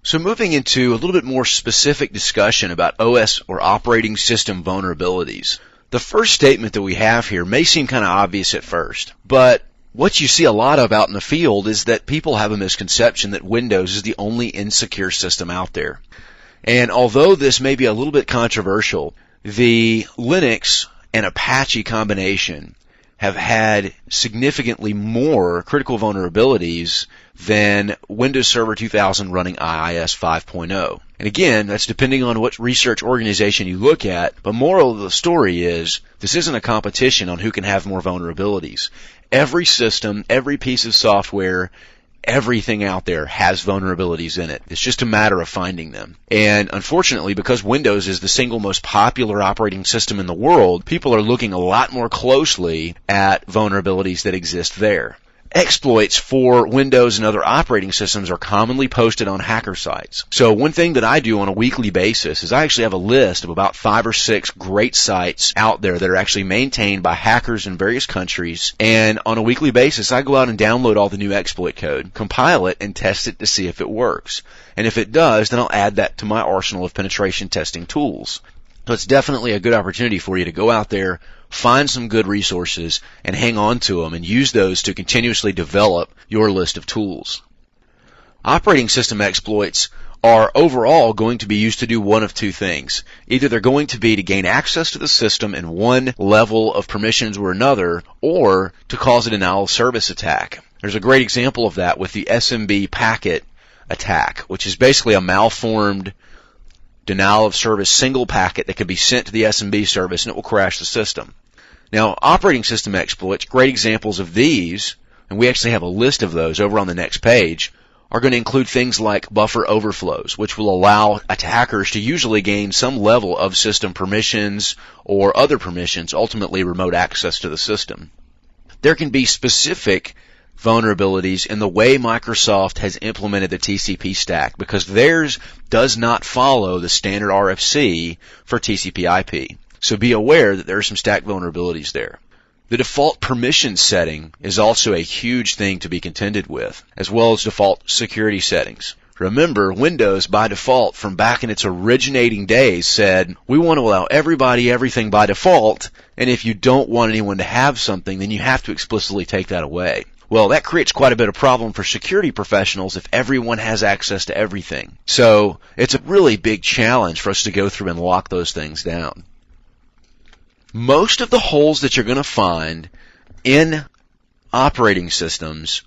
So moving into a little bit more specific discussion about OS or operating system vulnerabilities. The first statement that we have here may seem kind of obvious at first, but what you see a lot of out in the field is that people have a misconception that Windows is the only insecure system out there. And although this may be a little bit controversial, the Linux and Apache combination have had significantly more critical vulnerabilities than Windows Server 2000 running IIS 5.0. And again, that's depending on what research organization you look at, but moral of the story is this isn't a competition on who can have more vulnerabilities. Every system, every piece of software, everything out there has vulnerabilities in it. It's just a matter of finding them. And unfortunately, because Windows is the single most popular operating system in the world, people are looking a lot more closely at vulnerabilities that exist there. Exploits for Windows and other operating systems are commonly posted on hacker sites. So one thing that I do on a weekly basis is I actually have a list of about 5 or 6 great sites out there that are actually maintained by hackers in various countries. And on a weekly basis, I go out and download all the new exploit code, compile it, and test it to see if it works. And if it does, then I'll add that to my arsenal of penetration testing tools. So it's definitely a good opportunity for you to go out there, find some good resources, and hang on to them and use those to continuously develop your list of tools. Operating system exploits are overall going to be used to do one of two things. Either they're going to be to gain access to the system in one level of permissions or another, or to cause a denial of service attack. There's a great example of that with the SMB packet attack, which is basically a malformed denial of service single packet that can be sent to the SMB service and it will crash the system. Now, operating system exploits, great examples of these, and we actually have a list of those over on the next page, are going to include things like buffer overflows, which will allow attackers to usually gain some level of system permissions or other permissions, ultimately remote access to the system. There can be specific vulnerabilities in the way Microsoft has implemented the TCP stack, because theirs does not follow the standard RFC for TCP/IP. So be aware that there are some stack vulnerabilities there. The default permission setting is also a huge thing to be contended with, as well as default security settings. Remember, Windows by default from back in its originating days said, we want to allow everybody everything by default, and if you don't want anyone to have something, then you have to explicitly take that away. Well, that creates quite a bit of problem for security professionals if everyone has access to everything. So it's a really big challenge for us to go through and lock those things down. Most of the holes that you're going to find in operating systems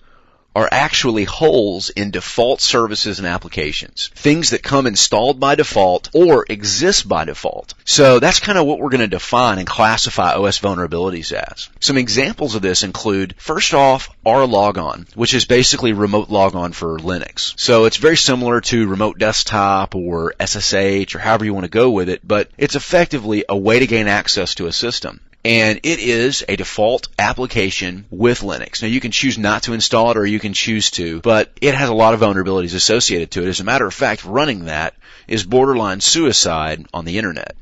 are actually holes in default services and applications. Things that come installed by default or exist by default. So that's kind of what we're going to define and classify OS vulnerabilities as. Some examples of this include, first off, rlogon, which is basically remote logon for Linux. So it's very similar to remote desktop or SSH or however you want to go with it, but it's effectively a way to gain access to a system. And it is a default application with Linux. Now, you can choose not to install it or you can choose to, but it has a lot of vulnerabilities associated to it. As a matter of fact, running that is borderline suicide on the internet.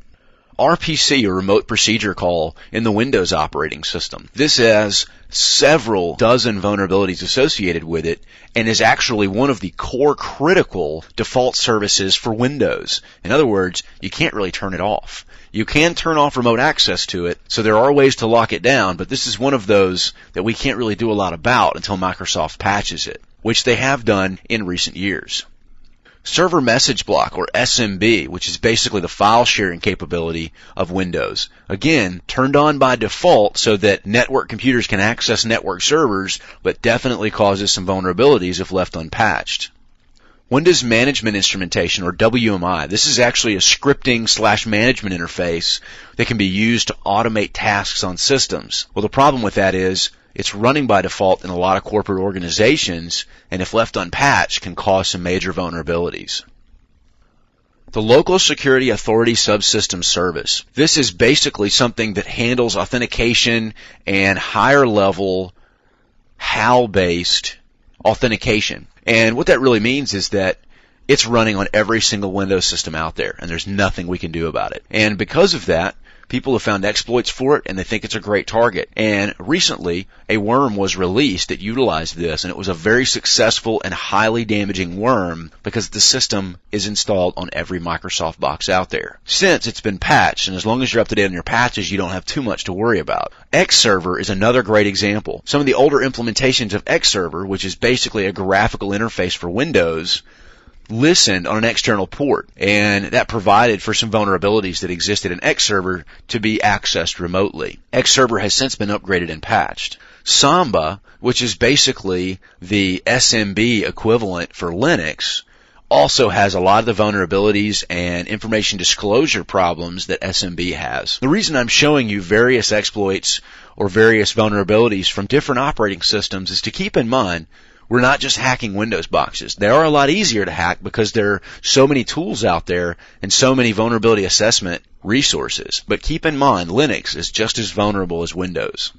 RPC, or remote procedure call, in the Windows operating system. This has several dozen vulnerabilities associated with it and is actually one of the core critical default services for Windows. In other words, you can't really turn it off. You can turn off remote access to it, so there are ways to lock it down, but this is one of those that we can't really do a lot about until Microsoft patches it, which they have done in recent years. Server message block, or SMB, which is basically the file sharing capability of Windows. Again, turned on by default so that network computers can access network servers, but definitely causes some vulnerabilities if left unpatched. Windows Management Instrumentation, or WMI. This is actually a scripting/management interface that can be used to automate tasks on systems. Well, the problem with that is it's running by default in a lot of corporate organizations, and if left unpatched, can cause some major vulnerabilities. The Local Security Authority Subsystem Service. This is basically something that handles authentication and higher level HAL-based authentication. And what that really means is that it's running on every single Windows system out there, and there's nothing we can do about it. And because of that, People have found exploits for it, and they think it's a great target. And recently, a worm was released that utilized this, and it was a very successful and highly damaging worm because the system is installed on every Microsoft box out there. Since it's been patched, and as long as you're up to date on your patches, you don't have too much to worry about. Xserver is another great example. Some of the older implementations of Xserver, which is basically a graphical interface for Windows, listened on an external port, and that provided for some vulnerabilities that existed in Xserver to be accessed remotely. Xserver has since been upgraded and patched. Samba, which is basically the SMB equivalent for Linux, also has a lot of the vulnerabilities and information disclosure problems that SMB has. The reason I'm showing you various exploits or various vulnerabilities from different operating systems is to keep in mind we're not just hacking Windows boxes. They are a lot easier to hack because there are so many tools out there and so many vulnerability assessment resources. But keep in mind, Linux is just as vulnerable as Windows.